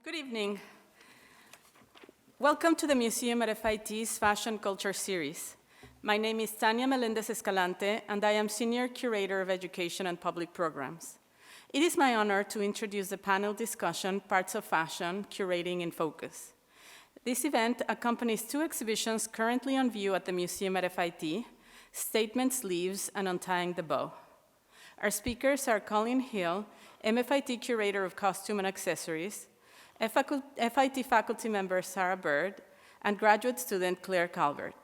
Good evening. Welcome to the Museum at FIT's Fashion Culture Series. My name is Tania Melendez Escalante, and I am Senior Curator of Education and Public Programs. It is my honor to introduce the panel discussion, Parts of Fashion, Curating in Focus. This event accompanies two exhibitions currently on view at the Museum at FIT, Statement Sleeves and Untying the Bow. Our speakers are Colleen Hill, MFIT Curator of Costume and Accessories, FIT faculty member Sarah Byrd, and graduate student Claire Calvert.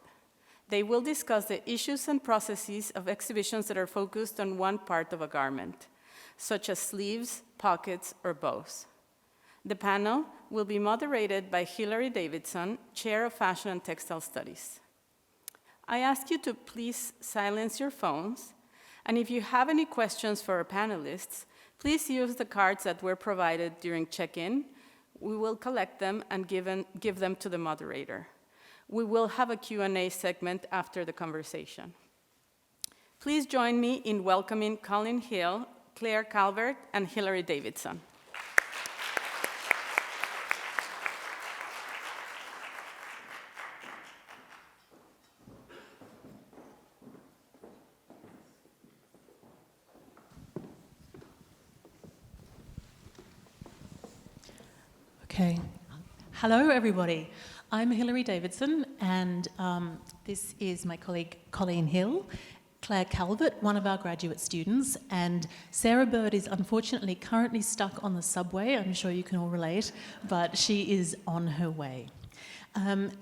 They will discuss the issues and processes of exhibitions that are focused on one part of a garment, such as sleeves, pockets, or bows. The panel will be moderated by Hilary Davidson, Chair of Fashion and Textile Studies. I ask you to please silence your phones, and if you have any questions for our panelists, please use the cards that were provided during check-in. We will collect them and give them to the moderator. We will have a Q&A segment after the conversation. Please join me in welcoming Colleen Hill, Claire Calvert, and Hilary Davidson. Okay. Hello, everybody. I'm Hilary Davidson, and this is my colleague Colleen Hill, Claire Calvert, one of our graduate students, and Sarah Byrd is unfortunately currently stuck on the subway. I'm sure you can all relate, but she is on her way.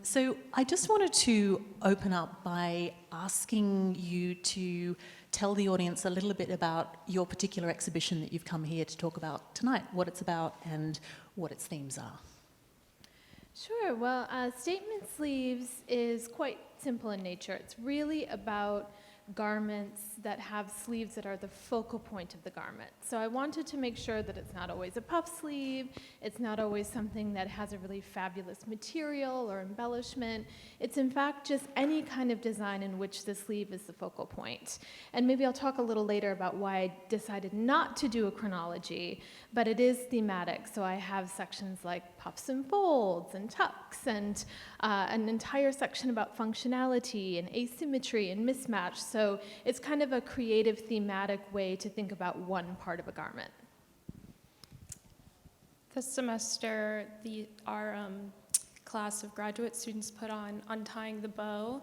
So I just wanted to open up by asking you to tell the audience a little bit about your particular exhibition that you've come here to talk about tonight, what it's about and what its themes are. Sure. Well, Statement Sleeves is quite simple in nature. It's really about garments that have sleeves that are the focal point of the garment. So I wanted to make sure that it's not always a puff sleeve, it's not always something that has a really fabulous material or embellishment. It's in fact just any kind of design in which the sleeve is the focal point. And maybe I'll talk a little later about why I decided not to do a chronology, but it is thematic. So I have sections like puffs and folds and tucks and an entire section about functionality and asymmetry and mismatch. So it's kind of a creative, thematic way to think about one part of a garment. This semester, our class of graduate students put on Untying the Bow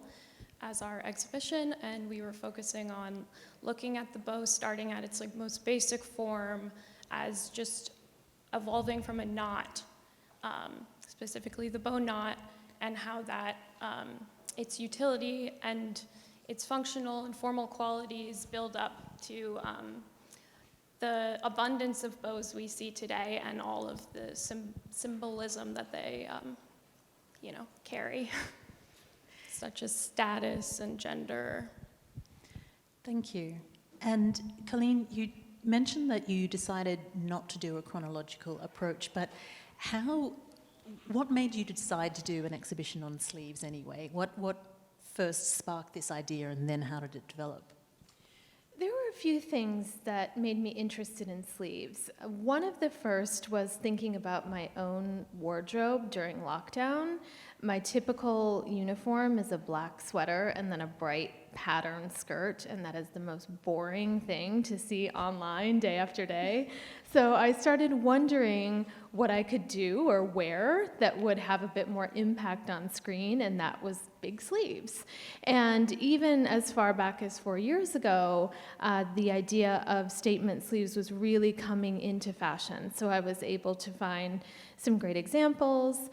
as our exhibition, and we were focusing on looking at the bow starting at its most basic form as just evolving from a knot, specifically the bow knot, and how that its utility and its functional and formal qualities build up to the abundance of bows we see today and all of the symbolism that they, carry, such as status and gender. Thank you. And Colleen, you mentioned that you decided not to do a chronological approach, but what made you decide to do an exhibition on sleeves anyway? What first sparked this idea, and then how did it develop? There were a few things that made me interested in sleeves. One of the first was thinking about my own wardrobe during lockdown. My typical uniform is a black sweater and then a bright pattern skirt, and that is the most boring thing to see online day after day. So I started wondering what I could do or wear that would have a bit more impact on screen, and that was big sleeves. And even as far back as 4 years ago, the idea of statement sleeves was really coming into fashion. So I was able to find some great examples.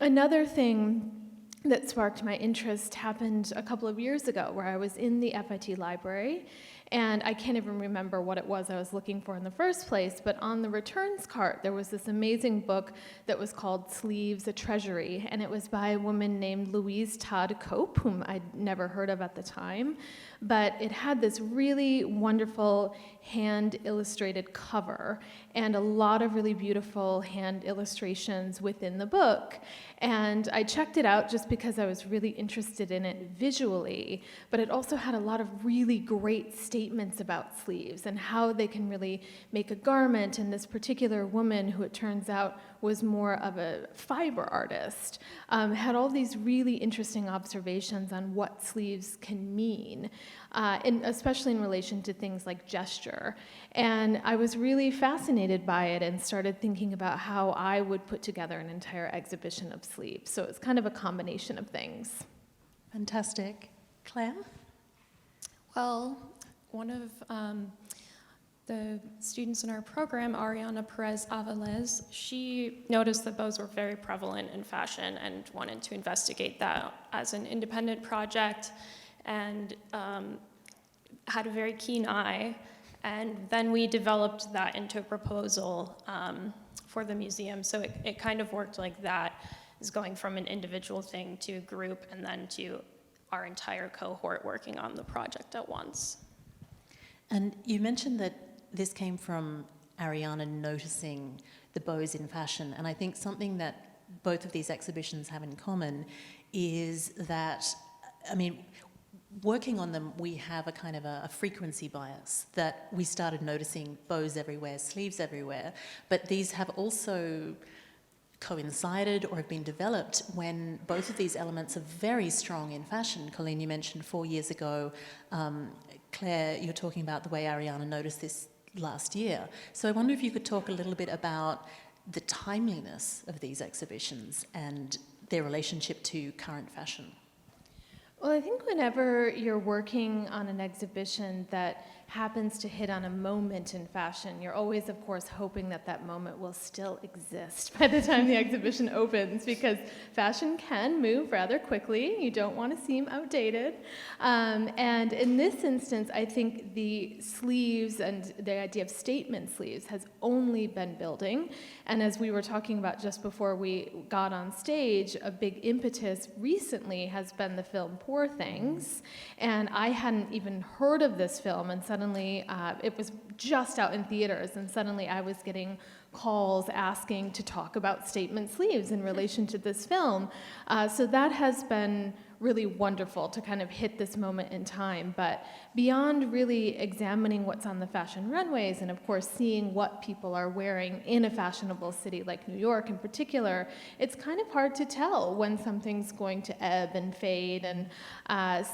Another thing that sparked my interest happened a couple of years ago, where I was in the FIT library, and I can't even remember what it was I was looking for in the first place, but on the returns cart there was this amazing book that was called Sleeves, a Treasury, and it was by a woman named Louise Todd Cope, whom I'd never heard of at the time, but it had this really wonderful hand-illustrated cover and a lot of really beautiful hand illustrations within the book. And I checked it out just because I was really interested in it visually, but it also had a lot of really great statements statements about sleeves and how they can really make a garment. And this particular woman, who it turns out was more of a fiber artist, had all these really interesting observations on what sleeves can mean, especially in relation to things like gesture. And I was really fascinated by it and started thinking about how I would put together an entire exhibition of sleeves. So it's kind of a combination of things. Fantastic. Claire? Well, one of the students in our program, Ariana Perez Avalez, she noticed that bows were very prevalent in fashion and wanted to investigate that as an independent project, and had a very keen eye. And then we developed that into a proposal for the museum. So it kind of worked like that, is going from an individual thing to a group and then to our entire cohort working on the project at once. And you mentioned that this came from Ariana noticing the bows in fashion, and I think something that both of these exhibitions have in common is that, I mean, working on them, we have a kind of a frequency bias that we started noticing bows everywhere, sleeves everywhere, but these have also coincided or have been developed when both of these elements are very strong in fashion. Colleen, you mentioned 4 years ago. Claire, you're talking about the way Ariana noticed this last year. So I wonder if you could talk a little bit about the timeliness of these exhibitions and their relationship to current fashion. Well, I think whenever you're working on an exhibition that happens to hit on a moment in fashion, you're always, of course, hoping that that moment will still exist by the time the exhibition opens, because fashion can move rather quickly. You don't want to seem outdated. And in this instance, I think the sleeves and the idea of statement sleeves has only been building. And as we were talking about just before we got on stage, a big impetus recently has been the film Poor Things. And I hadn't even heard of this film, and suddenly it was just out in theaters, and suddenly I was getting calls asking to talk about statement sleeves in relation to this film. So that has been really wonderful to kind of hit this moment in time. But beyond really examining what's on the fashion runways and, of course, seeing what people are wearing in a fashionable city like New York in particular, it's kind of hard to tell when something's going to ebb and fade. And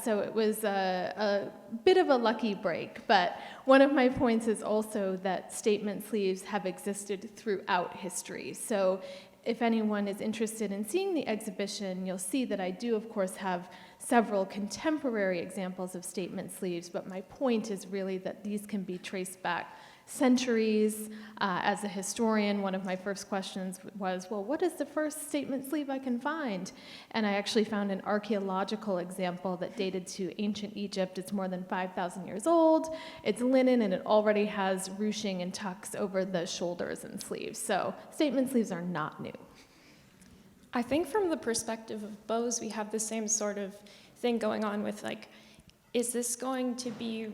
so it was a bit of a lucky break. But one of my points is also that statement sleeves have existed throughout history. So if anyone is interested in seeing the exhibition, you'll see that I do, of course, have several contemporary examples of statement sleeves, but my point is really that these can be traced back centuries. As a historian, one of my first questions was, well, what is the first statement sleeve I can find? And I actually found an archaeological example that dated to ancient Egypt. It's more than 5,000 years old. It's linen, and it already has ruching and tucks over the shoulders and sleeves. So statement sleeves are not new. I think from the perspective of bows, we have the same sort of thing going on with, like, is this going to be,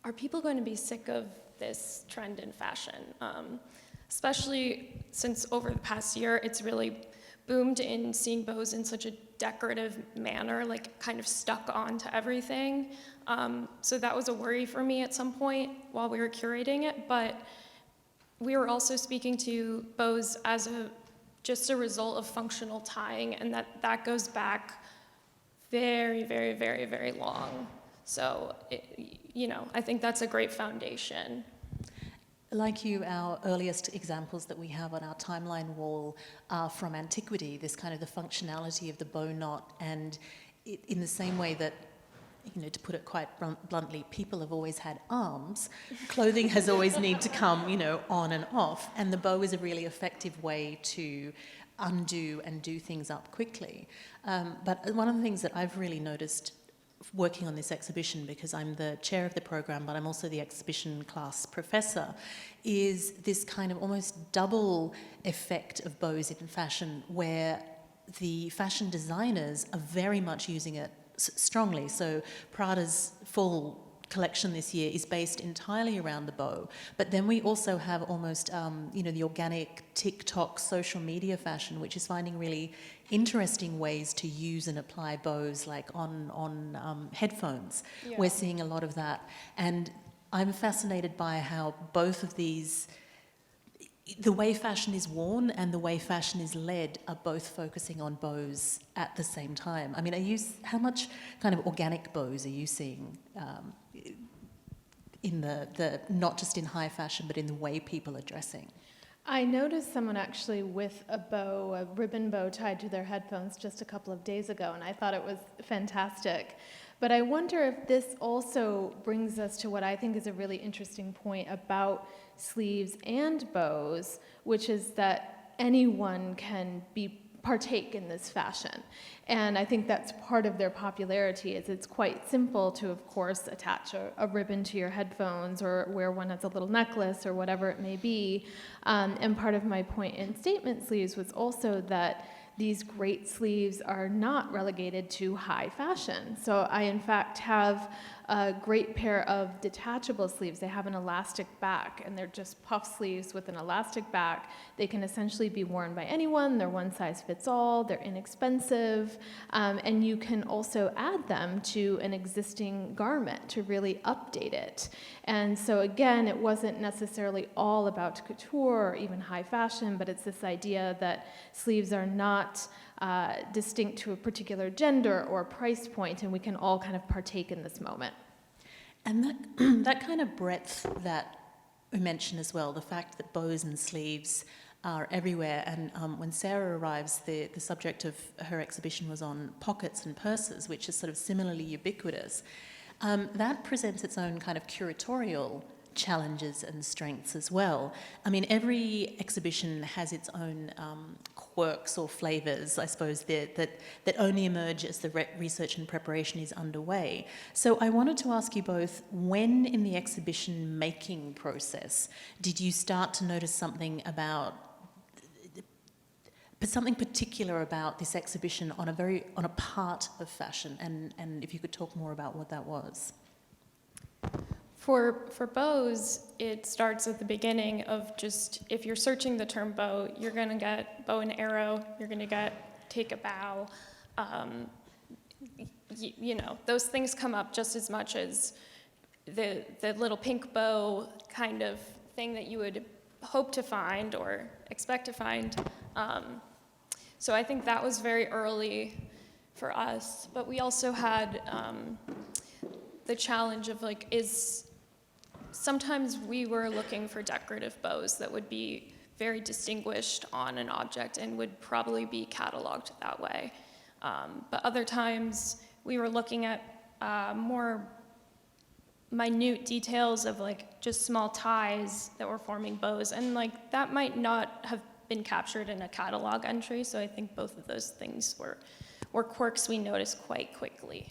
are people going to be sick of this trend in fashion? Especially since over the past year, it's really boomed in seeing bows in such a decorative manner, like kind of stuck onto everything. So that was a worry for me at some point while we were curating it, but we were also speaking to bows as just a result of functional tying, and that goes back very, very, very, very long. So, I think that's a great foundation. Like you, our earliest examples that we have on our timeline wall are from antiquity, this kind of the functionality of the bow knot, and in the same way that, to put it quite bluntly, people have always had arms, clothing has always needed to come, on and off, and the bow is a really effective way to undo and do things up quickly. But one of the things that I've really noticed working on this exhibition, because I'm the chair of the program, but I'm also the exhibition class professor, is this kind of almost double effect of bows in fashion, where the fashion designers are very much using it strongly. So Prada's full collection this year is based entirely around the bow, but then we also have almost, the organic TikTok social media fashion, which is finding really interesting ways to use and apply bows, like on headphones. Yeah. We're seeing a lot of that, and I'm fascinated by how both of these, the way fashion is worn and the way fashion is led, are both focusing on bows at the same time. I mean, how much kind of organic bows are you seeing in the not just in high fashion, but in the way people are dressing? I noticed someone actually with a ribbon bow tied to their headphones just a couple of days ago, and I thought it was fantastic. But I wonder if this also brings us to what I think is a really interesting point about sleeves and bows, which is that anyone can partake in this fashion. And I think that's part of their popularity, is it's quite simple to, of course, attach a ribbon to your headphones or wear one as a little necklace or whatever it may be. And part of my point in statement sleeves was also that these great sleeves are not relegated to high fashion. So I, in fact, have a great pair of detachable sleeves. They have an elastic back, and they're just puff sleeves with an elastic back. They can essentially be worn by anyone. They're one size fits all. They're inexpensive. And you can also add them to an existing garment to really update it. And so again, it wasn't necessarily all about couture or even high fashion, but it's this idea that sleeves are not distinct to a particular gender or price point, and we can all kind of partake in this moment. And that kind of breadth that we mentioned as well, the fact that bows and sleeves are everywhere, and when Sarah arrives, the subject of her exhibition was on pockets and purses, which is sort of similarly ubiquitous. That presents its own kind of curatorial challenges and strengths as well. I mean, every exhibition has its own quirks or flavours, I suppose, that only emerge as the research and preparation is underway. So I wanted to ask you both, when in the exhibition making process did you start to notice something particular about this exhibition on a part of fashion, and if you could talk more about what that was? For bows, it starts at the beginning of just, if you're searching the term bow, you're going to get bow and arrow, you're going to get take a bow. Those things come up just as much as the little pink bow kind of thing that you would hope to find or expect to find. So I think that was very early for us, but we also had the challenge of sometimes we were looking for decorative bows that would be very distinguished on an object and would probably be cataloged that way. But other times we were looking at more minute details of just small ties that were forming bows, and that might not have been captured in a catalog entry. So I think both of those things were quirks we noticed quite quickly.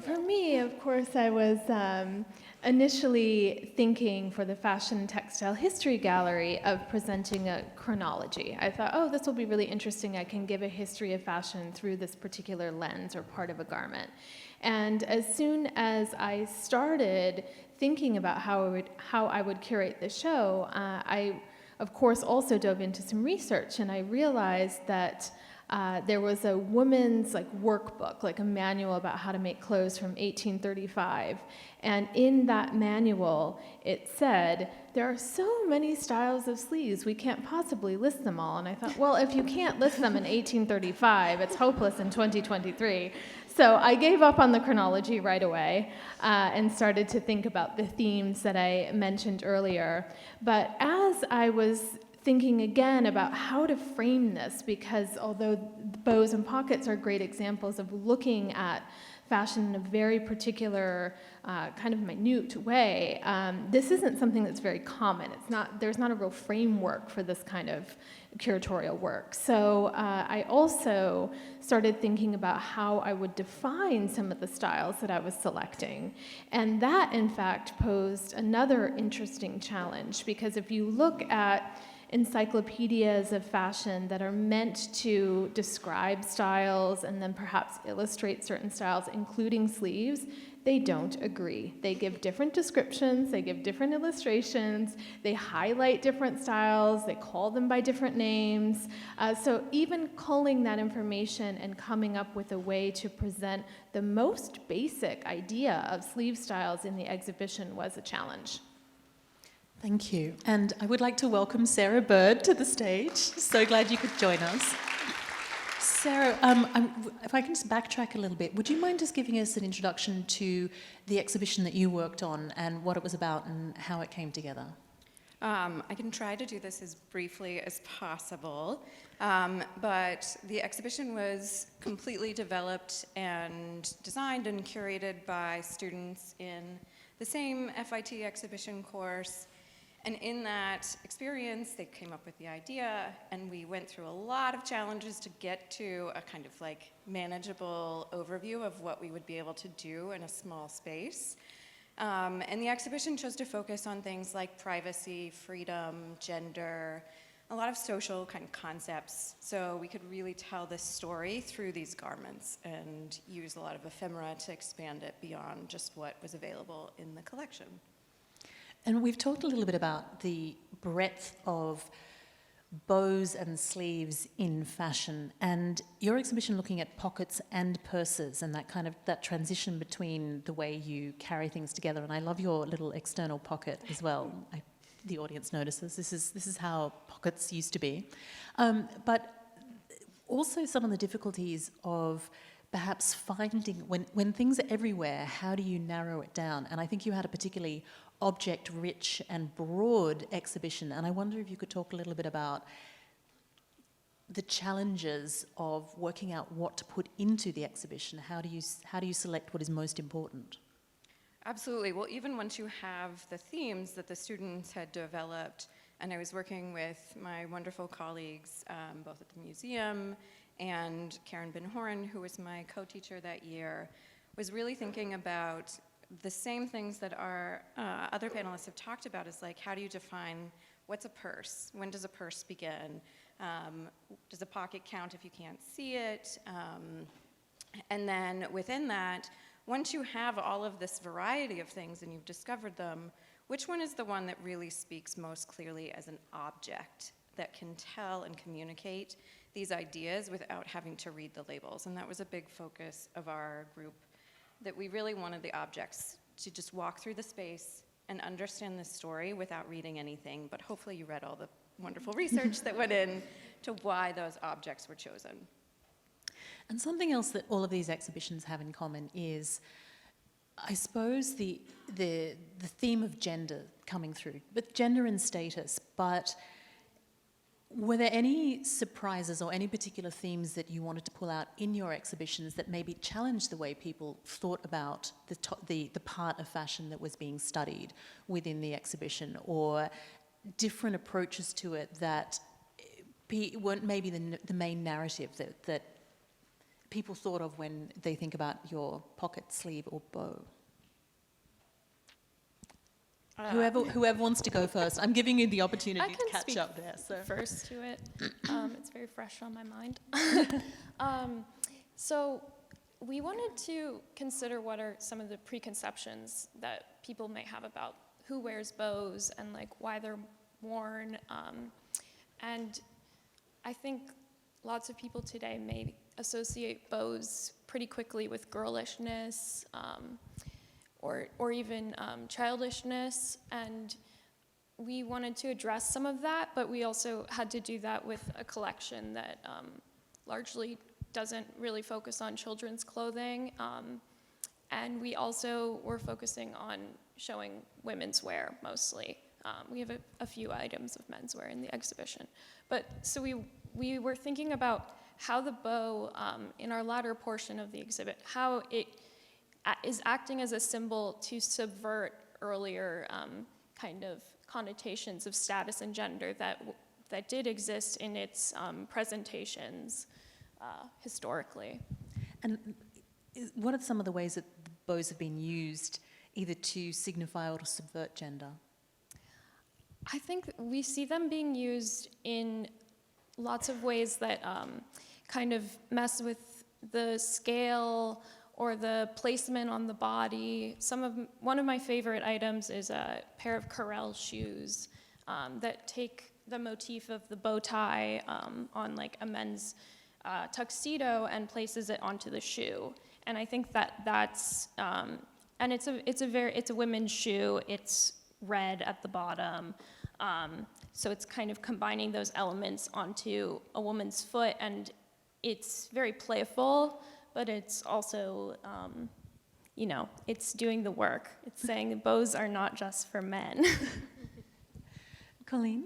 For me, of course, I was initially thinking for the Fashion and Textile History Gallery of presenting a chronology. I thought, oh, this will be really interesting. I can give a history of fashion through this particular lens or part of a garment. And as soon as I started thinking about how I would curate the show, I, of course, also dove into some research, and I realized that there was a woman's workbook, a manual about how to make clothes from 1835. And in that manual, it said, there are so many styles of sleeves, we can't possibly list them all. And I thought, well, if you can't list them in 1835, it's hopeless in 2023. So I gave up on the chronology right away and started to think about the themes that I mentioned earlier. But as I was thinking again about how to frame this, because although bows and pockets are great examples of looking at fashion in a very particular kind of minute way, this isn't something that's very common. There's not a real framework for this kind of curatorial work. So I also started thinking about how I would define some of the styles that I was selecting. And that, in fact, posed another interesting challenge, because if you look at encyclopedias of fashion that are meant to describe styles and then perhaps illustrate certain styles, including sleeves, they don't agree. They give different descriptions, they give different illustrations, they highlight different styles, they call them by different names. So even culling that information and coming up with a way to present the most basic idea of sleeve styles in the exhibition was a challenge. Thank you. And I would like to welcome Sarah Byrd to the stage. So glad you could join us. Sarah, if I can just backtrack a little bit, would you mind just giving us an introduction to the exhibition that you worked on and what it was about and how it came together? I can try to do this as briefly as possible, but the exhibition was completely developed and designed and curated by students in the same FIT exhibition course. And in that experience, they came up with the idea, and we went through a lot of challenges to get to a kind of like manageable overview of what we would be able to do in a small space. And the exhibition chose to focus on things like privacy, freedom, gender, a lot of social kind of concepts. So we could really tell this story through these garments and use a lot of ephemera to expand it beyond just what was available in the collection. And we've talked a little bit about the breadth of bows and sleeves in fashion, and your exhibition looking at pockets and purses and that transition between the way you carry things together. And I love your little external pocket as well. The audience notices this is how pockets used to be, but also some of the difficulties of perhaps finding when things are everywhere, how do you narrow it down? And I think you had a particularly object-rich and broad exhibition, and I wonder if you could talk a little bit about the challenges of working out what to put into the exhibition. How do you select what is most important? Absolutely. Well, even once you have the themes that the students had developed, and I was working with my wonderful colleagues, both at the museum and Karen Ben Horan, who was my co-teacher that year, was really thinking about the same things that our other panelists have talked about, is like, how do you define what's a purse? When does a purse begin? Does a pocket count if you can't see it? And then within that, once you have all of this variety of things and you've discovered them, which one is the one that really speaks most clearly as an object that can tell and communicate these ideas without having to read the labels? And that was a big focus of our group, that we really wanted the objects to just walk through the space and understand the story without reading anything, but hopefully you read all the wonderful research that went in to why those objects were chosen. And something else that all of these exhibitions have in common is, I suppose, the theme of gender coming through, but gender and status. But were there any surprises or any particular themes that you wanted to pull out in your exhibitions that maybe challenged the way people thought about the part of fashion that was being studied within the exhibition, or different approaches to it that weren't maybe the main narrative that people thought of when they think about your pocket, sleeve, or bow? Whoever wants to go first. I'm giving you the opportunity to catch up there. So first to it. It's very fresh on my mind. So we wanted to consider what are some of the preconceptions that people may have about who wears bows and like why they're worn. And I think lots of people today may associate bows pretty quickly with girlishness, or even childishness, and we wanted to address some of that, but we also had to do that with a collection that largely doesn't really focus on children's clothing, and we also were focusing on showing women's wear mostly. We have a few items of menswear in the exhibition, but so we were thinking about how the bow, in our latter portion of the exhibit, how it is acting as a symbol to subvert earlier kind of connotations of status and gender that did exist in its presentations historically. And what are some of the ways that the bows have been used either to signify or to subvert gender? I think we see them being used in lots of ways that kind of mess with the scale or the placement on the body. One of my favorite items is a pair of Corelle shoes that take the motif of the bow tie on like a men's tuxedo and places it onto the shoe. And I think that's and it's a women's shoe. It's red at the bottom. So it's kind of combining those elements onto a woman's foot, and it's very playful, but it's also, it's doing the work. It's saying that bows are not just for men. Colleen?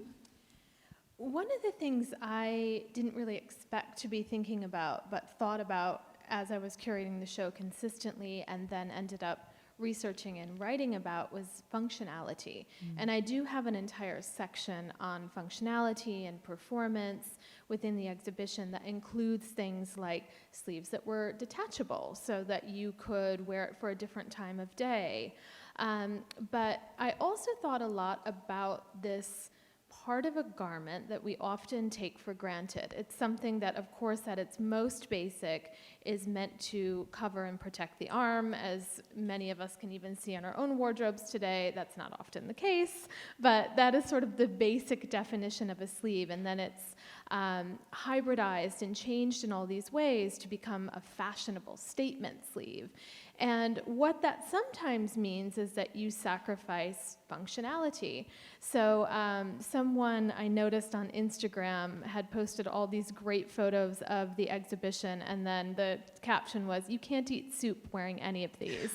One of the things I didn't really expect to be thinking about, but thought about as I was curating the show consistently and then ended up researching and writing about, was functionality. And I do have an entire section on functionality and performance within the exhibition that includes things like sleeves that were detachable so that you could wear it for a different time of day. But I also thought a lot about this part of a garment that we often take for granted. It's something that, of course, at its most basic, is meant to cover and protect the arm. As many of us can even see on our own wardrobes today, that's not often the case, but that is sort of the basic definition of a sleeve, and then it's hybridized and changed in all these ways to become a fashionable statement sleeve. And what that sometimes means is that you sacrifice functionality. So someone I noticed on Instagram had posted all these great photos of the exhibition, and then the caption was, "You can't eat soup wearing any of these."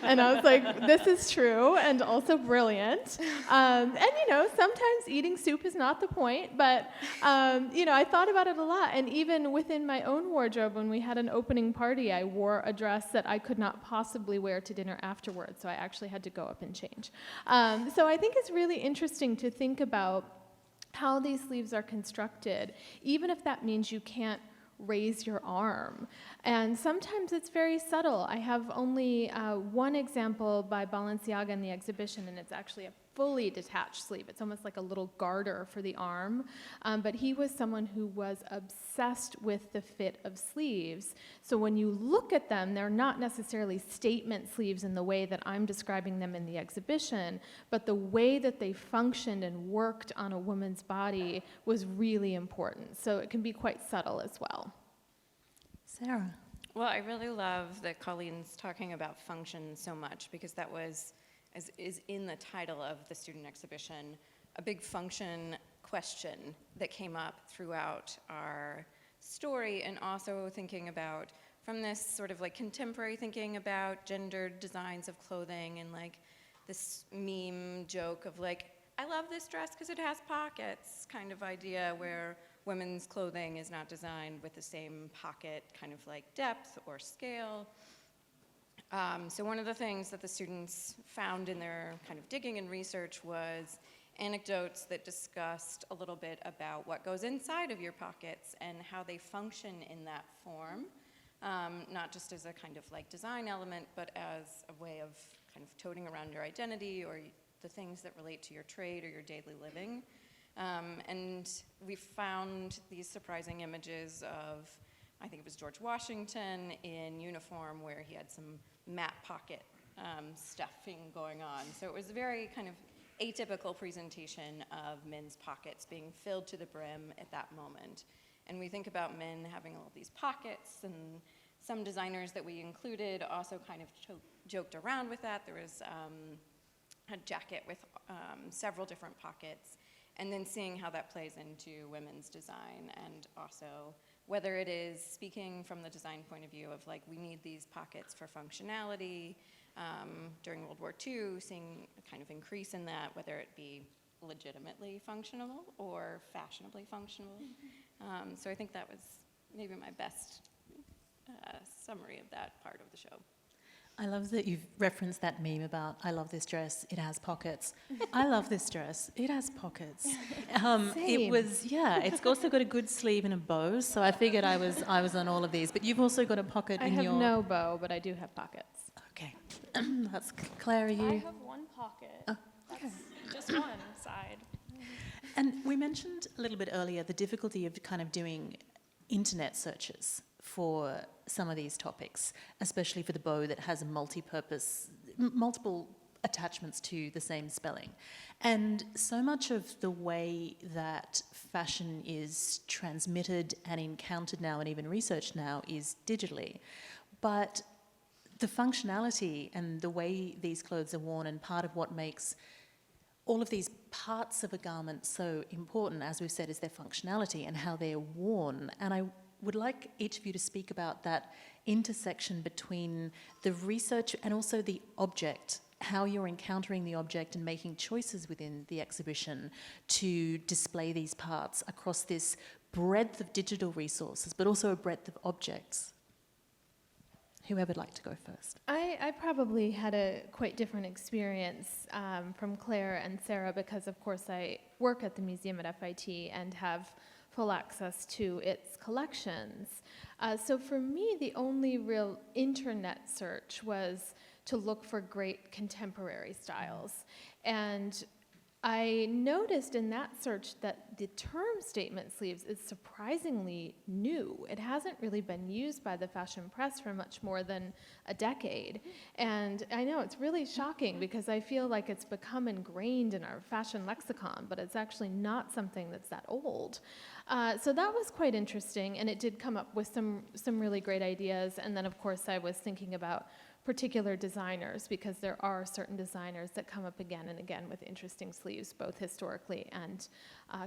And I was like, this is true and also brilliant. And sometimes eating soup is not the point, but I thought about it a lot. And even within my own wardrobe, when we had an opening party, I wore a dress that I could not possibly wear to dinner afterwards, so I actually had to go up and change. So I think it's really interesting to think about how these sleeves are constructed, even if that means you can't raise your arm. And sometimes it's very subtle. I have only one example by Balenciaga in the exhibition, and it's actually a fully detached sleeve. It's almost like a little garter for the arm. But he was someone who was obsessed with the fit of sleeves. So when you look at them, they're not necessarily statement sleeves in the way that I'm describing them in the exhibition, but the way that they functioned and worked on a woman's body was really important. So it can be quite subtle as well. Sarah? Well, I really love that Colleen's talking about function so much, because that was, as is in the title of the student exhibition, a big function question that came up throughout our story, and also thinking about, from this sort of like contemporary thinking about gendered designs of clothing, and like this meme joke of like, I love this dress because it has pockets kind of idea, where women's clothing is not designed with the same pocket kind of like depth or scale. So one of the things that the students found in their kind of digging and research was anecdotes that discussed a little bit about what goes inside of your pockets and how they function in that form, not just as a kind of like design element, but as a way of kind of toting around your identity or the things that relate to your trade or your daily living. And we found these surprising images of, I think it was George Washington in uniform, where he had some mat pocket stuffing going on. So it was a very kind of atypical presentation of men's pockets being filled to the brim at that moment. And we think about men having all these pockets, and some designers that we included also kind of joked around with that. There was a jacket with several different pockets, and then seeing how that plays into women's design, and also whether it is speaking from the design point of view of like, we need these pockets for functionality. During World War II, seeing a kind of increase in that, whether it be legitimately functional or fashionably functional. So I think that was maybe my best summary of that part of the show. I love that you've referenced that meme about, I love this dress, it has pockets. I love this dress, it has pockets. It was, it's also got a good sleeve and a bow, so I figured I was on all of these. But you've also got a pocket in your... I have no bow, but I do have pockets. Okay. That's Claire, are you? I have one pocket. Oh, okay. That's just one side. And we mentioned a little bit earlier the difficulty of kind of doing internet searches for some of these topics, especially for the bow that has a multiple attachments to the same spelling. And so much of the way that fashion is transmitted and encountered now and even researched now is digitally. But the functionality and the way these clothes are worn, and part of what makes all of these parts of a garment so important, as we've said, is their functionality and how they're worn. And I would like each of you to speak about that intersection between the research and also the object, how you're encountering the object and making choices within the exhibition to display these parts across this breadth of digital resources, but also a breadth of objects. Whoever would like to go first? I probably had a quite different experience from Claire and Sarah because, of course, I work at the museum at FIT and have full access to its collections. So for me, the only real internet search was to look for great contemporary styles. And I noticed in that search that the term statement sleeves is surprisingly new. It hasn't really been used by the fashion press for much more than a decade. And I know it's really shocking because I feel like it's become ingrained in our fashion lexicon, but it's actually not something that's that old. So that was quite interesting, and it did come up with some really great ideas. And then, of course, I was thinking about particular designers, because there are certain designers that come up again and again with interesting sleeves, both historically and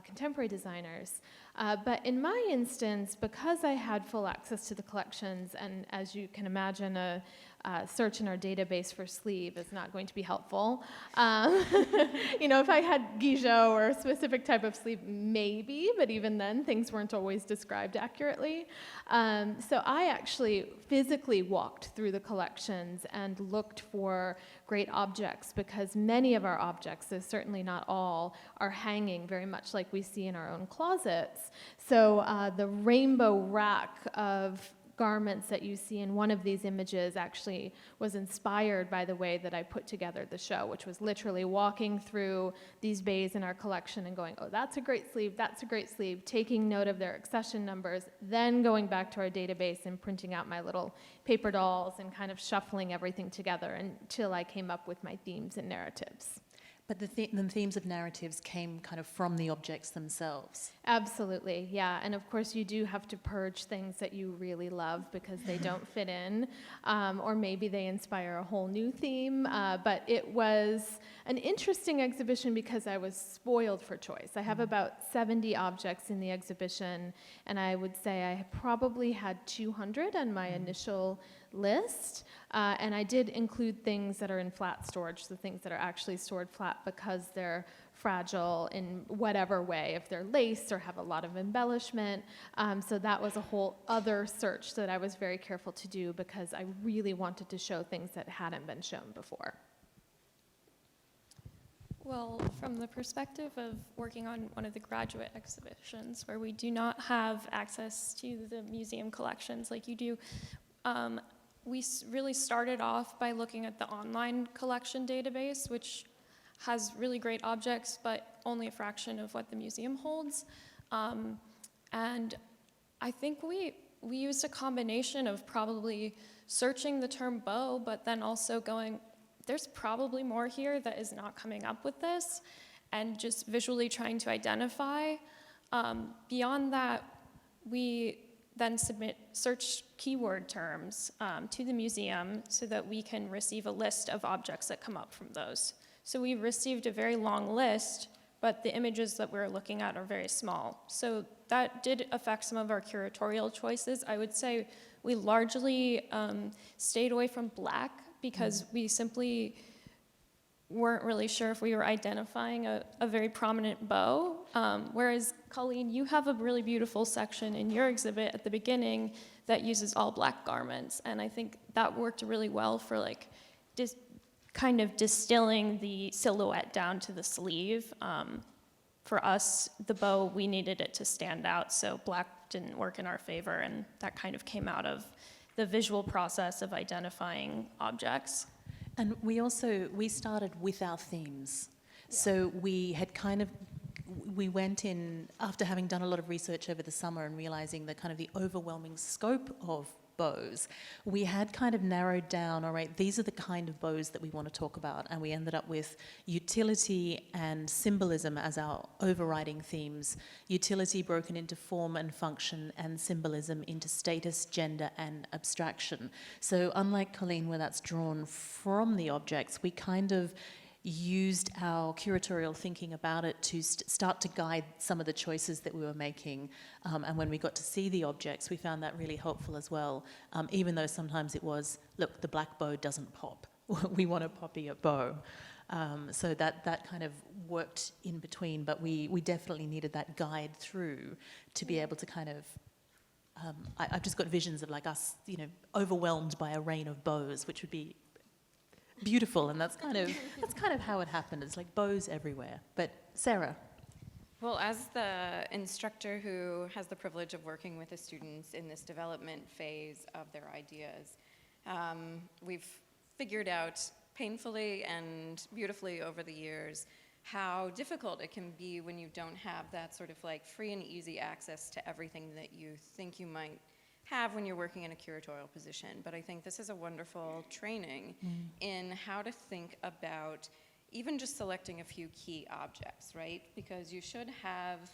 contemporary designers. But in my instance, because I had full access to the collections, and as you can imagine, a search in our database for sleeve is not going to be helpful. You know, if I had Guijot or a specific type of sleeve, maybe, but even then, things weren't always described accurately. So I actually physically walked through the collections and looked for great objects, because many of our objects, though certainly not all, are hanging very much like we see in our own closets. So the rainbow rack of garments that you see in one of these images actually was inspired by the way that I put together the show, which was literally walking through these bays in our collection and going, oh, that's a great sleeve, that's a great sleeve, taking note of their accession numbers, then going back to our database and printing out my little paper dolls and kind of shuffling everything together until I came up with my themes and narratives. But the themes of narratives came kind of from the objects themselves. Absolutely, yeah. And of course, you do have to purge things that you really love because they don't fit in, or maybe they inspire a whole new theme. But it was an interesting exhibition because I was spoiled for choice. I have about 70 objects in the exhibition, and I would say I probably had 200 on my initial list, and I did include things that are in flat storage, the things that are actually stored flat because they're fragile in whatever way, if they're lace or have a lot of embellishment. So that was a whole other search that I was very careful to do because I really wanted to show things that hadn't been shown before. Well, from the perspective of working on one of the graduate exhibitions where we do not have access to the museum collections like you do, we really started off by looking at the online collection database, which has really great objects, but only a fraction of what the museum holds. And I think we used a combination of probably searching the term bow, but then also going, there's probably more here that is not coming up with this, and just visually trying to identify. Beyond that, we then submit search keyword terms to the museum so that we can receive a list of objects that come up from those. So we received a very long list, but the images that we're looking at are very small. So that did affect some of our curatorial choices. I would say we largely stayed away from black because we simply weren't really sure if we were identifying a very prominent bow. Whereas, Colleen, you have a really beautiful section in your exhibit at the beginning that uses all black garments. And I think that worked really well for like just kind of distilling the silhouette down to the sleeve. For us, the bow, we needed it to stand out, so black didn't work in our favor, and that kind of came out of the visual process of identifying objects. And we started with our themes. Yeah. So we we went in after having done a lot of research over the summer and realizing the kind of the overwhelming scope of bows. We had kind of narrowed down, all right, these are the kind of bows that we want to talk about, and we ended up with utility and symbolism as our overriding themes. Utility broken into form and function, and symbolism into status, gender, and abstraction. So unlike Colleen, where that's drawn from the objects, we kind of used our curatorial thinking about it to start to guide some of the choices that we were making. And when we got to see the objects, we found that really helpful as well, even though sometimes it was, look, the black bow doesn't pop. We want a poppier bow. So that kind of worked in between, but we definitely needed that guide through to be able to kind of, I've just got visions of like us, overwhelmed by a rain of bows, which would be beautiful, and that's kind of how it happened. It's like bows everywhere. But Sarah. Well, as the instructor who has the privilege of working with the students in this development phase of their ideas, we've figured out painfully and beautifully over the years how difficult it can be when you don't have that sort of like free and easy access to everything that you think you might have when you're working in a curatorial position. But I think this is a wonderful training in how to think about even just selecting a few key objects, right? Because you should have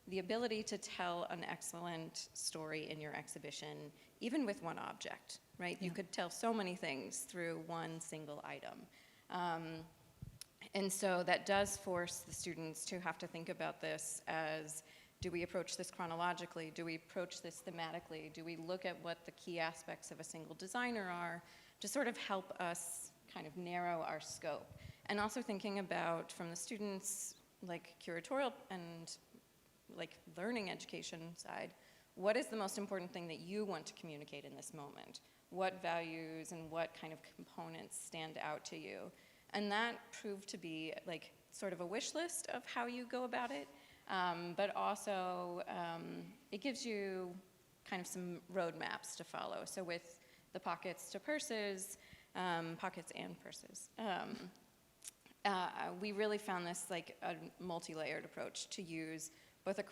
the ability to tell an excellent story in your exhibition, even with one object, right? Yeah. You could tell so many things through one single item. And so that does force the students to have to think about this as, do we approach this chronologically? Do we approach this thematically? Do we look at what the key aspects of a single designer are to sort of help us kind of narrow our scope? And also thinking about, from the students' like curatorial and like learning education side, what is the most important thing that you want to communicate in this moment? What values and what kind of components stand out to you? And that proved to be like sort of a wish list of how you go about it. But also, it gives you kind of some roadmaps to follow. So with the pockets to purses, pockets and purses, we really found this like a multi-layered approach to use both a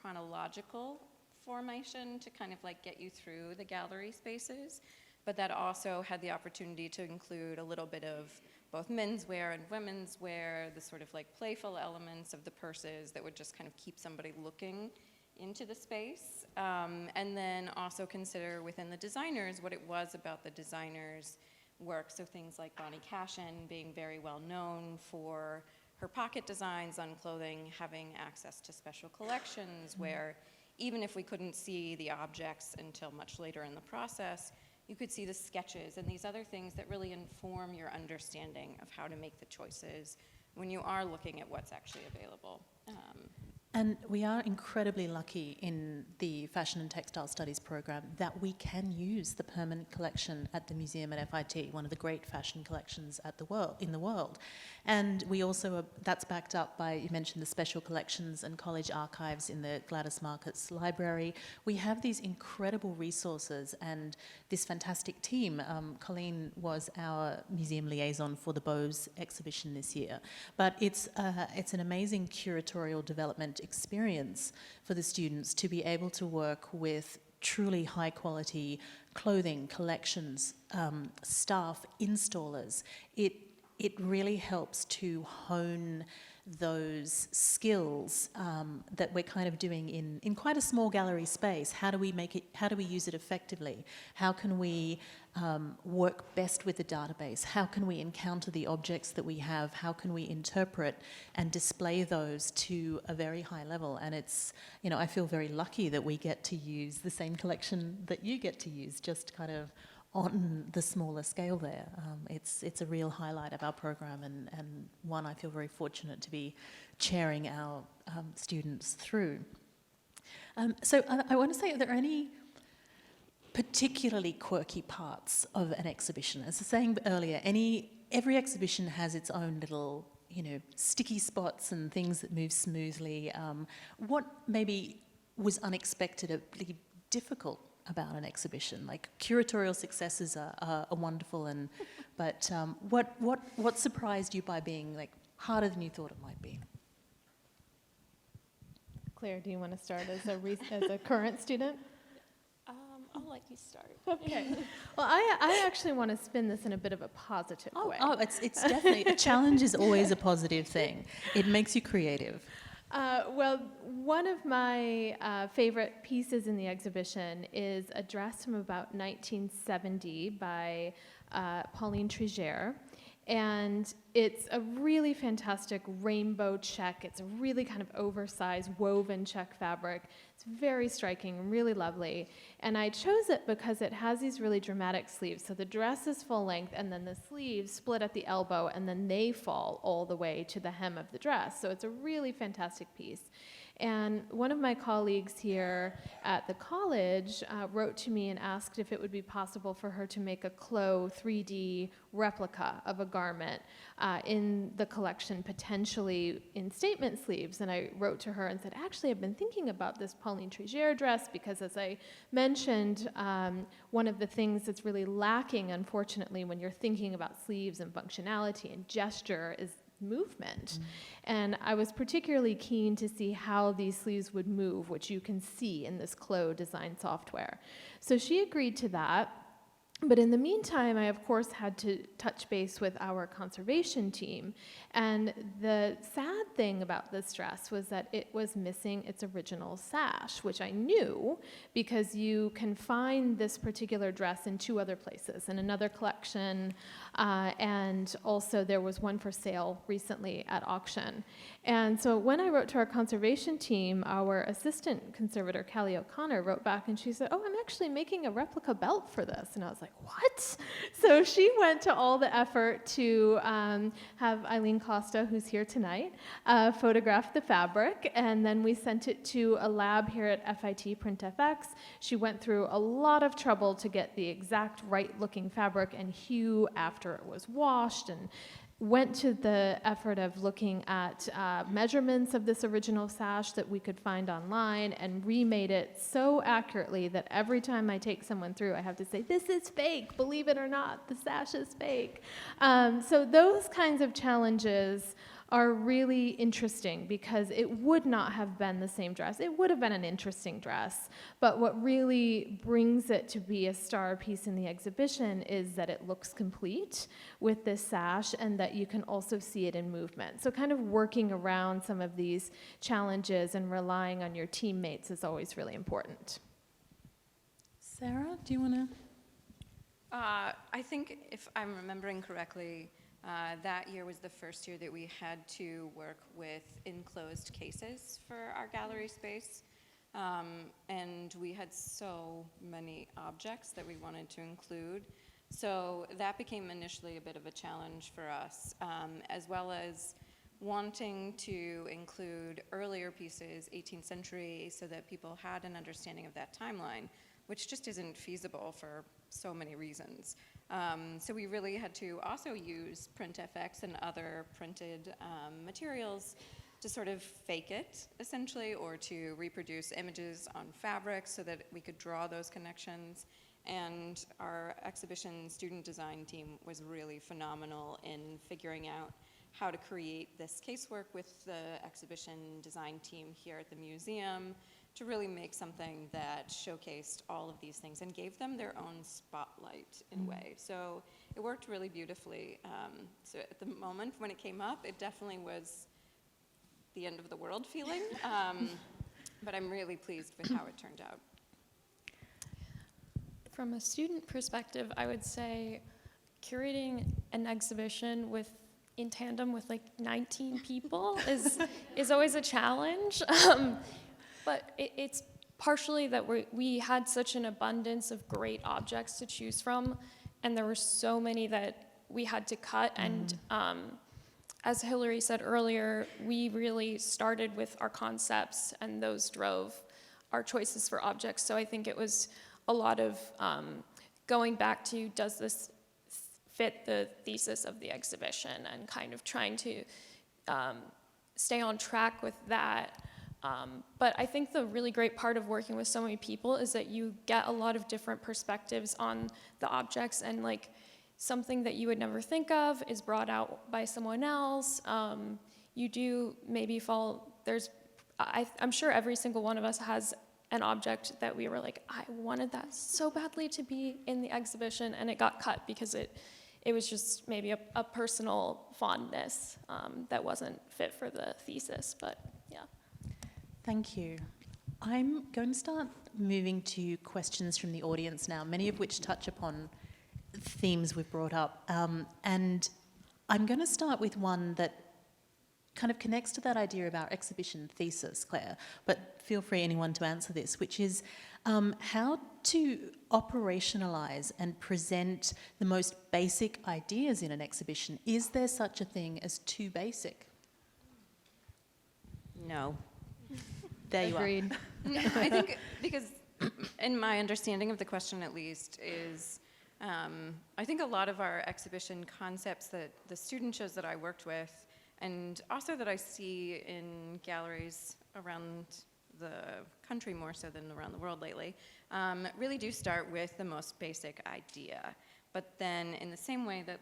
chronological formation to kind of like get you through the gallery spaces, but that also had the opportunity to include a little bit of both menswear and women's wear, the sort of like playful elements of the purses that would just kind of keep somebody looking into the space. And then also consider within the designers what it was about the designers' work. So things like Bonnie Cashin being very well known for her pocket designs on clothing, having access to special collections where even if we couldn't see the objects until much later in the process, you could see the sketches and these other things that really inform your understanding of how to make the choices when you are looking at what's actually available. And we are incredibly lucky in the Fashion and Textile Studies program that we can use the permanent collection at the museum at MFIT, one of the great fashion collections in the world. And we also, that's backed up by, you mentioned the special collections and college archives in the Gladys Marcus Library. We have these incredible resources and this fantastic team. Colleen was our museum liaison for the Bows exhibition this year. But it's an amazing curatorial development experience for the students to be able to work with truly high quality clothing collections, staff, installers. It really helps to hone those skills that we're kind of doing in quite a small gallery space. How do we use it effectively? How can we work best with the database? How can we encounter the objects that we have? How can we interpret and display those to a very high level? And it's, I feel very lucky that we get to use the same collection that you get to use, just kind of on the smaller scale there. It's a real highlight of our program and one I feel very fortunate to be chairing our students through. So I want to say, are there any particularly quirky parts of an exhibition? As I was saying earlier, every exhibition has its own little, sticky spots and things that move smoothly. What maybe was unexpectedly difficult about an exhibition? Like curatorial successes are wonderful, but what surprised you by being like harder than you thought it might be? Claire, do you want to start as a current student? I'll let you start. Okay. Well, I actually want to spin this in a bit of a positive way. Oh, it's definitely, a challenge is always a positive thing. It makes you creative. Well, one of my favorite pieces in the exhibition is a dress from about 1970 by Pauline Trigère. And it's a really fantastic rainbow check. It's a really kind of oversized woven check fabric. It's very striking, really lovely. And I chose it because it has these really dramatic sleeves. So the dress is full length, and then the sleeves split at the elbow, and then they fall all the way to the hem of the dress. So it's a really fantastic piece. And one of my colleagues here at the college wrote to me and asked if it would be possible for her to make a Clo 3D replica of a garment in the collection, potentially in statement sleeves. And I wrote to her and said, actually, I've been thinking about this Pauline Trigère dress because, as I mentioned, one of the things that's really lacking, unfortunately, when you're thinking about sleeves and functionality and gesture is movement. And I was particularly keen to see how these sleeves would move, which you can see in this Clo design software. So she agreed to that. But in the meantime, I, of course, had to touch base with our conservation team. And the sad thing about this dress was that it was missing its original sash, which I knew because you can find this particular dress in 2 other places, in another collection, and also there was one for sale recently at auction. And so when I wrote to our conservation team, our assistant conservator, Callie O'Connor, wrote back and she said, oh, I'm actually making a replica belt for this. And I was like, what? So she went to all the effort to have Eileen Costa, who's here tonight, photograph the fabric, and then we sent it to a lab here at MFIT PrintFX. She went through a lot of trouble to get the exact right-looking fabric and hue after it was washed, and went to the effort of looking at measurements of this original sash that we could find online and remade it so accurately that every time I take someone through, I have to say, this is fake, believe it or not, the sash is fake. So those kinds of challenges are really interesting because it would not have been the same dress. It would have been an interesting dress, but what really brings it to be a star piece in the exhibition is that it looks complete with this sash and that you can also see it in movement. So kind of working around some of these challenges and relying on your teammates is always really important. Sarah, do you want to? I think if I'm remembering correctly, that year was the first year that we had to work with enclosed cases for our gallery space. And we had so many objects that we wanted to include. So that became initially a bit of a challenge for us, as well as wanting to include earlier pieces, 18th century, so that people had an understanding of that timeline, which just isn't feasible for so many reasons. So we really had to also use PrintFX and other printed materials to sort of fake it, essentially, or to reproduce images on fabric so that we could draw those connections. And our exhibition student design team was really phenomenal in figuring out how to create this casework with the exhibition design team here at the museum to really make something that showcased all of these things and gave them their own spotlight in a way. So it worked really beautifully. So at the moment when it came up, it definitely was the end of the world feeling, but I'm really pleased with how it turned out. From a student perspective, I would say curating an exhibition in tandem with like 19 people is always a challenge. But it's partially that we had such an abundance of great objects to choose from, and there were so many that we had to cut. And as Hilary said earlier, we really started with our concepts, and those drove our choices for objects. So I think it was a lot of going back to, does this fit the thesis of the exhibition, and kind of trying to stay on track with that. But I think the really great part of working with so many people is that you get a lot of different perspectives on the objects, and like something that you would never think of is brought out by someone else. You do maybe there's I'm sure every single one of us has an object that we were like, I wanted that so badly to be in the exhibition, and it got cut because it was just maybe a personal fondness that wasn't fit for the thesis, but yeah. Thank you. I'm going to start moving to questions from the audience now, many of which touch upon themes we've brought up. And I'm going to start with one that kind of connects to that idea of our exhibition thesis, Claire, but feel free anyone to answer this, which is how to operationalize and present the most basic ideas in an exhibition. Is there such a thing as too basic? No. There you Agreed. No, I think because in my understanding of the question at least is I think a lot of our exhibition concepts that the student shows that I worked with and also that I see in galleries around the country more so than around the world lately, really do start with the most basic idea. But then in the same way that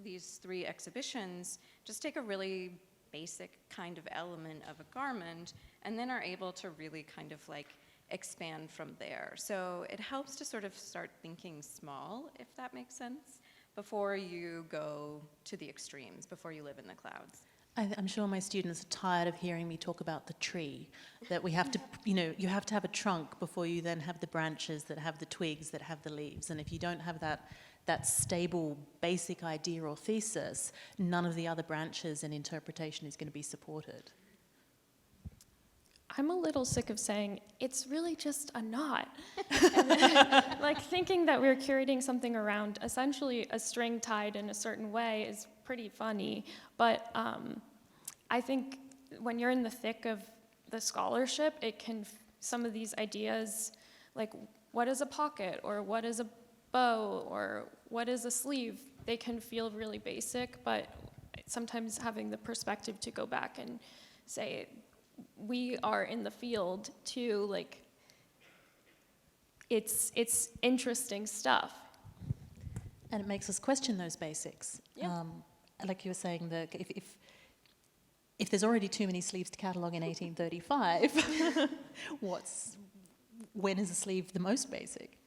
these three exhibitions just take a really basic kind of element of a garment and then are able to really kind of expand from there. So it helps to sort of start thinking small, if that makes sense, before you go to the extremes, before you live in the clouds. I'm sure my students are tired of hearing me talk about the tree, that we have to, you have to have a trunk before you then have the branches that have the twigs that have the leaves. And if you don't have that stable basic idea or thesis, none of the other branches and interpretation is going to be supported. I'm a little sick of saying, it's really just a knot. Thinking that we're curating something around essentially a string tied in a certain way is pretty funny. But I think when you're in the thick of the scholarship, some of these ideas, like what is a pocket, or what is a bow, or what is a sleeve, they can feel really basic, but sometimes having the perspective to go back and say, we are in the field too, it's interesting stuff. And it makes us question those basics. Yeah. Like you were saying, that if there's already too many sleeves to catalogue in 1835, when is a sleeve the most basic?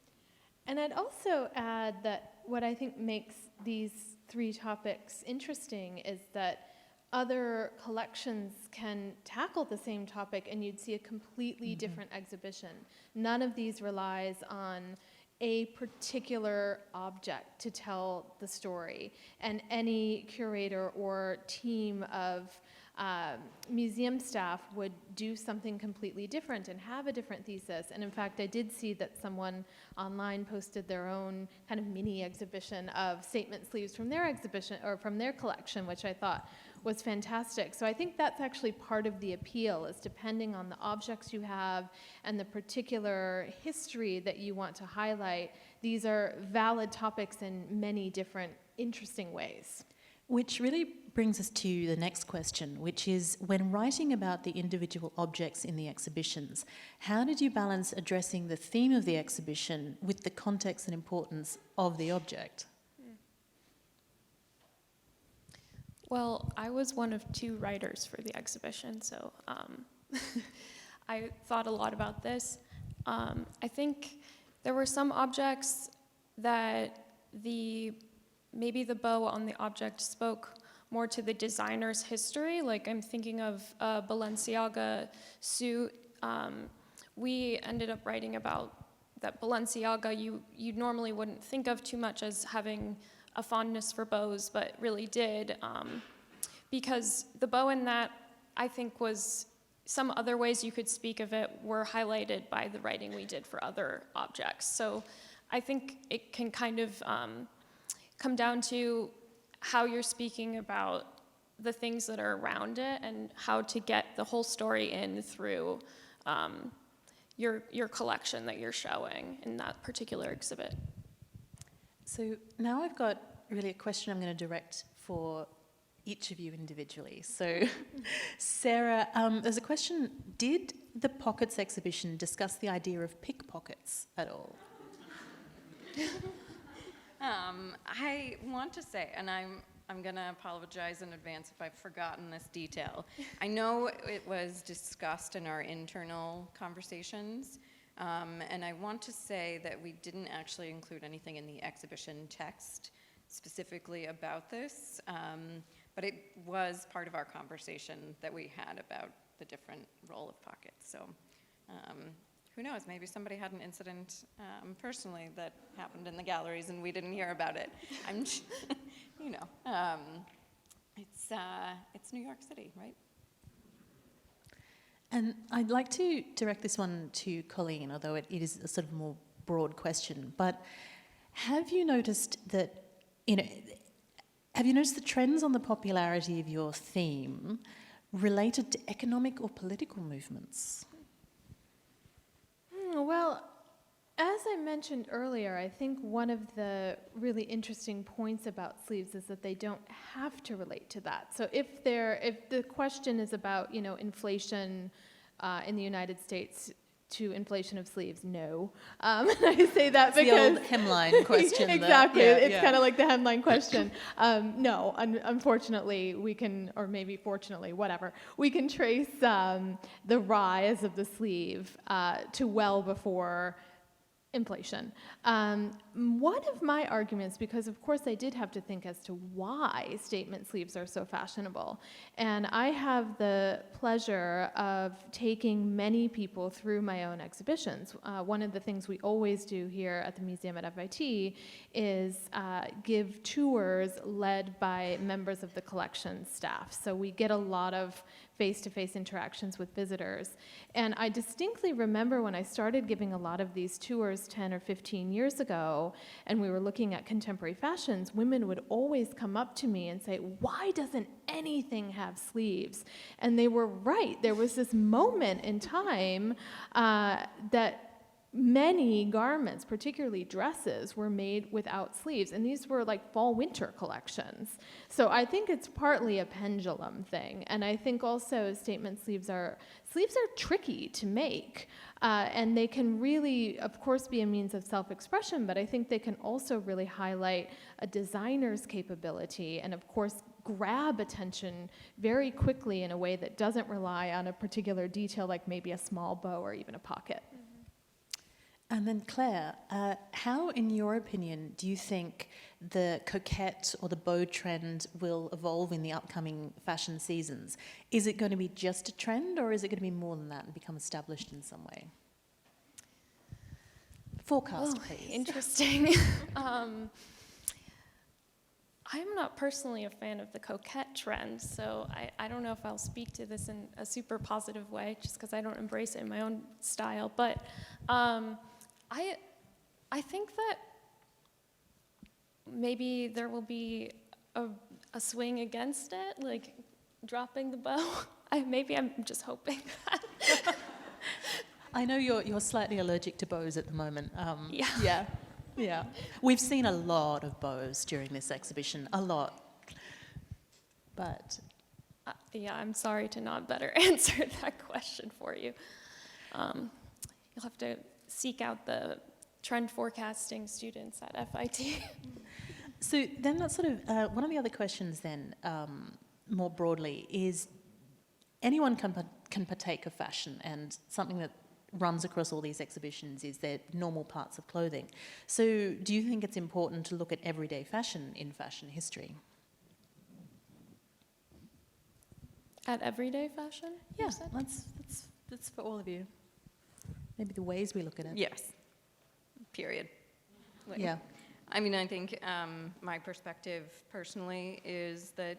And I'd also add that what I think makes these three topics interesting is that other collections can tackle the same topic and you'd see a completely different exhibition. None of these relies on a particular object to tell the story, and any curator or team of museum staff would do something completely different and have a different thesis. And in fact, I did see that someone online posted their own kind of mini exhibition of statement sleeves from their exhibition or from their collection, which I thought was fantastic. So I think that's actually part of the appeal, is depending on the objects you have and the particular history that you want to highlight, these are valid topics in many different interesting ways. Which really brings us to the next question, which is, when writing about the individual objects in the exhibitions, how did you balance addressing the theme of the exhibition with the context and importance of the object? Well, I was one of two writers for the exhibition, so I thought a lot about this. I think there were some objects that maybe the bow on the object spoke more to the designer's history. Like, I'm thinking of a Balenciaga suit. We ended up writing about that Balenciaga you normally wouldn't think of too much as having a fondness for bows, but really did, because the bow in that, I think, was some other ways you could speak of it were highlighted by the writing we did for other objects. So I think it can kind of come down to how you're speaking about the things that are around it and how to get the whole story in through your collection that you're showing in that particular exhibit. So now I've got really a question I'm going to direct for each of you individually. So Sarah, there's a question: did the Pockets exhibition discuss the idea of pickpockets at all? I want to say, and I'm I'm gonna apologize in advance if I've forgotten this detail. I know it was discussed in our internal conversations, and I want to say that we didn't actually include anything in the exhibition text specifically about this, but it was part of our conversation that we had about the different role of pockets. So who knows, maybe somebody had an incident personally that happened in the galleries and we didn't hear about it. I'm, you know, it's New York City, right? And I'd like to direct this one to Colleen, although it is a sort of more broad question. But have you noticed that, have you noticed the trends on the popularity of your theme related to economic or political movements? Well, as I mentioned earlier, I think one of the really interesting points about sleeves is that they don't have to relate to that. So if the question is about, inflation in the United States to inflation of sleeves, no. I say that It's because the old hemline question. Exactly, it's yeah. kind of like the hemline question. No, unfortunately, we can, or maybe fortunately, whatever, we can trace the rise of the sleeve to well before inflation. One of my arguments, because of course I did have to think as to why statement sleeves are so fashionable, and I have the pleasure of taking many people through my own exhibitions. One of the things we always do here at the museum at MFIT is give tours led by members of the collection staff. So we get a lot of face-to-face interactions with visitors. And I distinctly remember when I started giving a lot of these tours 10 or 15 years ago, and we were looking at contemporary fashions, women would always come up to me and say, why doesn't anything have sleeves? And they were right. There was this moment in time that many garments, particularly dresses, were made without sleeves, and these were like fall-winter collections. So I think it's partly a pendulum thing, and I think also statement sleeves are tricky to make, and they can really, of course, be a means of self-expression, but I think they can also really highlight a designer's capability, and of course, grab attention very quickly in a way that doesn't rely on a particular detail, like maybe a small bow or even a pocket. And then Claire, how, in your opinion, do you think the coquette or the bow trend will evolve in the upcoming fashion seasons? Is it going to be just a trend, or is it going to be more than that and become established in some way? Forecast, please. Interesting. I'm not personally a fan of the coquette trend, so I don't know if I'll speak to this in a super positive way, just because I don't embrace it in my own style. But I think that maybe there will be a swing against it, like dropping the bow. Maybe I'm just hoping that. I know you're slightly allergic to bows at the moment. Yeah. Yeah. We've seen a lot of bows during this exhibition, a lot. But Yeah, I'm sorry to not better answer that question for you. You'll have to seek out the trend forecasting students at FIT. so then that's sort of one of the other questions then, more broadly, is anyone can partake of fashion, and something that runs across all these exhibitions is their normal parts of clothing. So do you think it's important to look at everyday fashion in fashion history? At everyday fashion? Yeah, that's for all of you. Maybe the ways we look at it. Yes. Period. Yeah. I mean, I think my perspective personally is that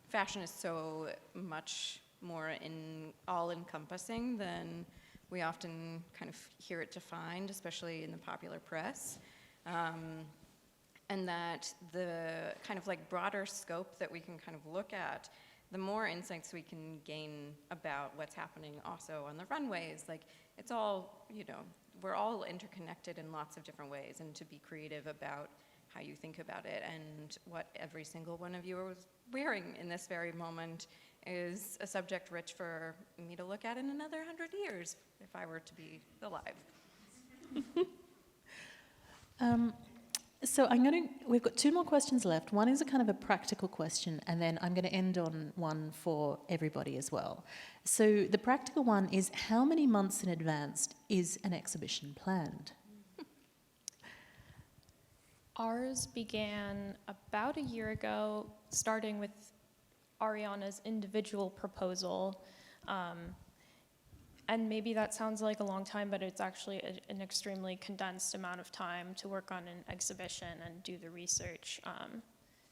fashion is so much more all-encompassing than we often kind of hear it defined, especially in the popular press. And that the kind of like broader scope that we can kind of look at, the more insights we can gain about what's happening also on the runways. Like, it's all, we're all interconnected in lots of different ways, and to be creative about how you think about it, and what every single one of you is wearing in this very moment is a subject rich for me to look at in another 100 years, if I were to be alive. So we've got two more questions left. One is a kind of a practical question, and then I'm going to end on one for everybody as well. So the practical one is, how many months in advance is an exhibition planned? Ours began about a year ago, starting with Ariana's individual proposal. And maybe that sounds like a long time, but it's actually an extremely condensed amount of time to work on an exhibition and do the research.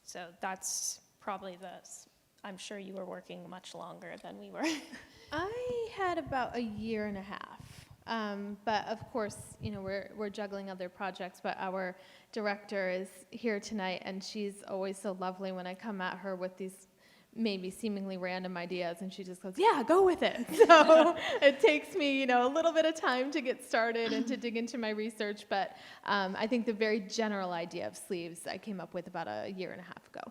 So that's probably I'm sure you were working much longer than we were. I had about a year and a half. But of course, we're juggling other projects, but our director is here tonight, and she's always so lovely when I come at her with these maybe seemingly random ideas, and she just goes, yeah, go with it. So it takes me, a little bit of time to get started and to dig into my research, but I think the very general idea of sleeves I came up with about a year and a half ago.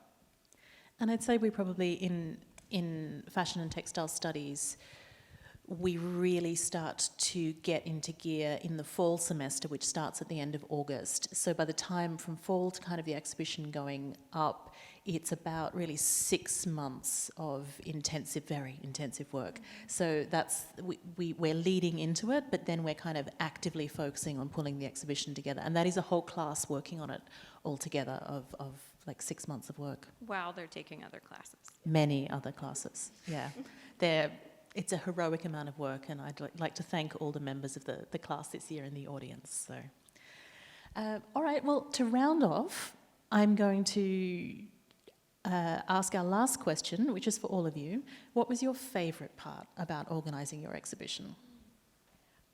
And I'd say we probably, in Fashion and Textile Studies, we really start to get into gear in the fall semester, which starts at the end of August. So by the time from fall to kind of the exhibition going up, it's about really 6 months of very intensive work. So we're leading into it, but then we're kind of actively focusing on pulling the exhibition together. And that is a whole class working on it all together of like 6 months of work. While they're taking other classes. Many other classes, yeah. It's a heroic amount of work, and I'd like to thank all the members of the class this year in the audience. So, all right, well, to round off, I'm going to ask our last question, which is for all of you. What was your favourite part about organising your exhibition?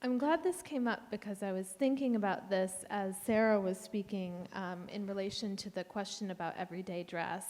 I'm glad this came up because I was thinking about this as Sarah was speaking in relation to the question about everyday dress.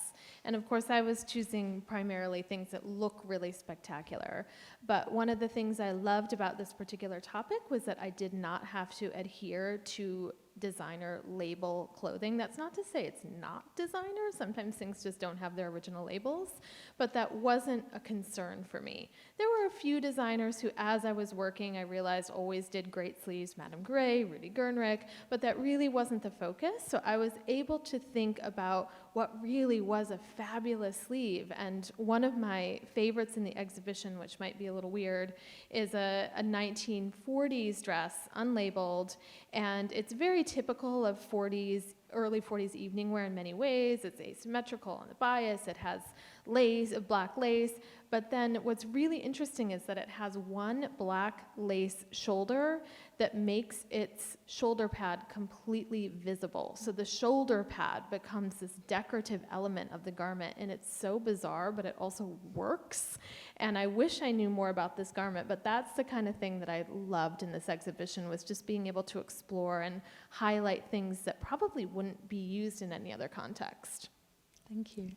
And of course, I was choosing primarily things that look really spectacular. But one of the things I loved about this particular topic was that I did not have to adhere to designer label clothing. That's not to say it's not designer. Sometimes things just don't have their original labels, but that wasn't a concern for me. There were a few designers who, as I was working, I realized always did great sleeves, Madame Gray, Rudy Gernrich, but that really wasn't the focus. So I was able to think about what really was a fabulous sleeve. And one of my favorites in the exhibition, which might be a little weird, is a 1940s dress, unlabeled, and it's very typical of early 40s evening wear in many ways. It's asymmetrical on the bias, it has lace, black lace, but then what's really interesting is that it has one black lace shoulder that makes its shoulder pad completely visible. So the shoulder pad becomes this decorative element of the garment, and it's so bizarre, but it also works. And I wish I knew more about this garment, but that's the kind of thing that I loved in this exhibition, was just being able to explore and highlight things that probably wouldn't be used in any other context. Thank you.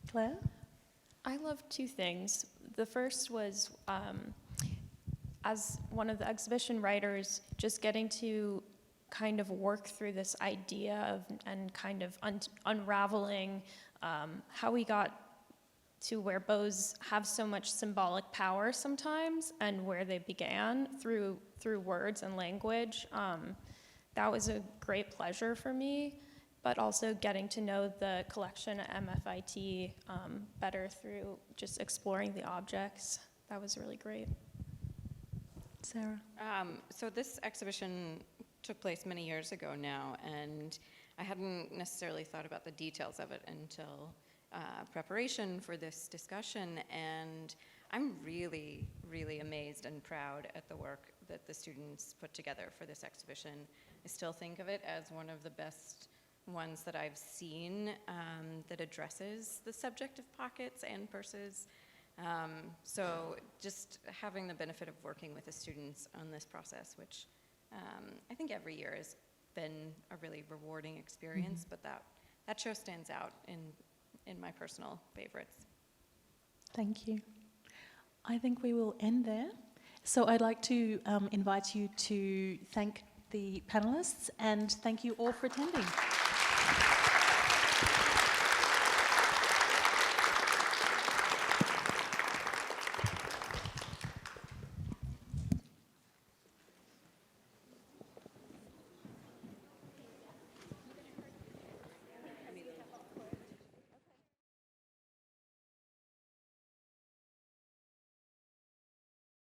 Claire? I loved two things. The first was, as one of the exhibition writers, just getting to kind of work through this idea and kind of unraveling how we got to where bows have so much symbolic power sometimes, and where they began through words and language. That was a great pleasure for me, but also getting to know the collection at MFIT better through just exploring the objects. That was really great. Sarah? So this exhibition took place many years ago now, and I hadn't necessarily thought about the details of it until preparation for this discussion, and I'm really, really amazed and proud at the work that the students put together for this exhibition. I still think of it as one of the best ones that I've seen that addresses the subject of pockets and purses. So just having the benefit of working with the students on this process, which I think every year has been a really rewarding experience, but that show stands out in my personal favorites. Thank you. I think we will end there. So I'd like to invite you to thank the panelists, and thank you all for attending.